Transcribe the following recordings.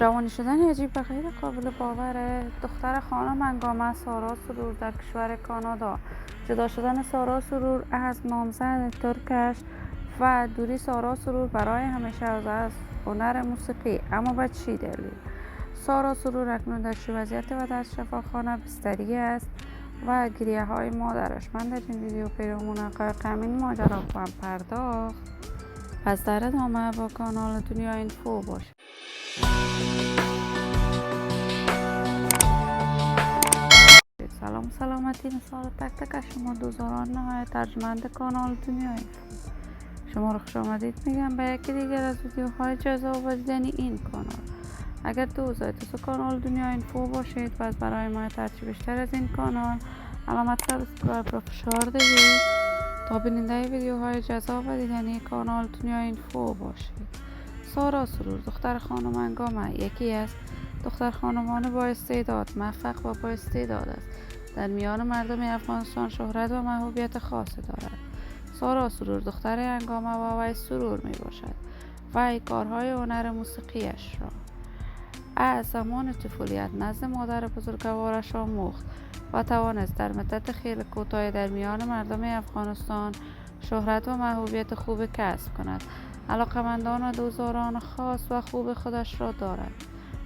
روانی شدن عجیب و غیر قابل باوره. دختر خانم هنگامه سارا سرور در کشور کانادا، جدا شدن سارا سرور از نامزد ترکش و دوری سارا سرور برای همیشه از هنر موسیقی. اما به چی دلیل؟ سارا سرور اکنون در چه وضعیت و در شفاخانه بستری است و گریه های مادرش. من در این ویدیو پیرامون حقایق همین ماجرا خواهم پرداخت. پس در ادامه با کانال دنیا اینفو باشید. سلام و سلامتی مثال تک تک شما دوزاران نهایت ترجمند کانال دنیا اینفو. شما رو خوش آمدید میگم به یکی دیگر از ویدیوهای جذاب و دیدنی این کانال. اگر دوست کانال دنیا اینفو باشید و برای ما ترچی بیشتر از این کانال علامت سابسکرایب را فشار دهید تا بیننده ویدیوهای جذاب و دیدنی کانال دنیا اینفو باشید. سارا سرور دختر خانم هنگامه یکی از دختر خانمان با استعداد، موفق و با استعداد است. در میان مردم افغانستان شهرت و محبوبیت خاصی دارد. سارا سرور دختر هنگامه و وی سرور می باشد. وی کارهای هنر موسیقیش را از زمان طفولیت نزد مادر بزرگوارش آموخت و توانست در مدت خیلی کوتاهی در میان مردم افغانستان شهرت و محبوبیت خوب کسب کند. علاقمندان و دوستداران خاص و خوب خودش را دارد.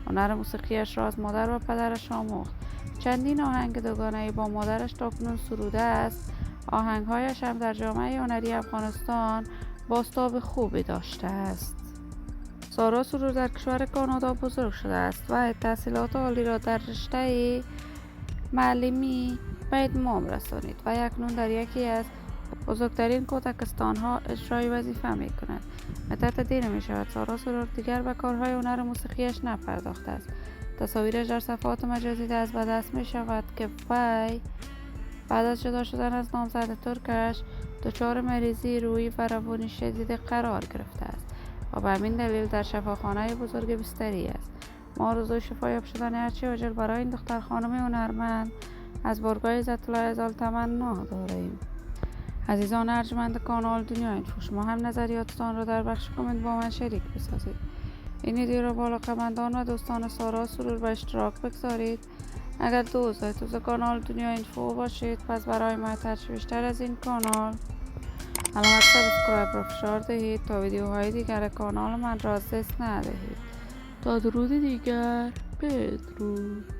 هنر موسیقیش را از مادر و پدرش آموخت. چندین آهنگ دوگانه‌ای با مادرش تاکنون سروده است. آهنگهایش هم در جامعه هنری افغانستان بازتاب خوبی داشته است. سارا سرور در کشور کانادا بزرگ شده است و تحصیلات عالی را در رشته معلمی به اتمام رسانید و اکنون در یکی از بزرگترین کودکستان‌ها اجرای وظیفه می کند. مدت دیر می شود سارا سرور دیگر به کارهای هنر موسیقیش نپرداخته است. تصاویرش در صفحات مجازی دست به دست می شود که وی بعد از جدا شدن از نامزد ترکش دچار مریضی روحی و روانی شدید قرار گرفته است و به همین دلیل در شفاخانه بزرگ بستری است. ما آرزوی شفایاب شدن هرچه عاجل برای این دختر خانم هنرمند از بارگاه عزت الله ازال تمنا داریم. عزیزان ارجمند کانال دنیا اینفو، شما هم نظریاتتان را در بخش کامنت با من شریک بسازید. این ویدیو را با علاقه‌مندان و دوستان سارا سرور به اشتراک بگذارید. اگر دوست کانال دنیا اینفو باشید پس برای ما ترچی بیشتر از این کانال علامت سابسکرایب را فشار دهید تا ویدیوهای دیگر کانال من را از دست ندهید. تا درود دیگر، بدرود.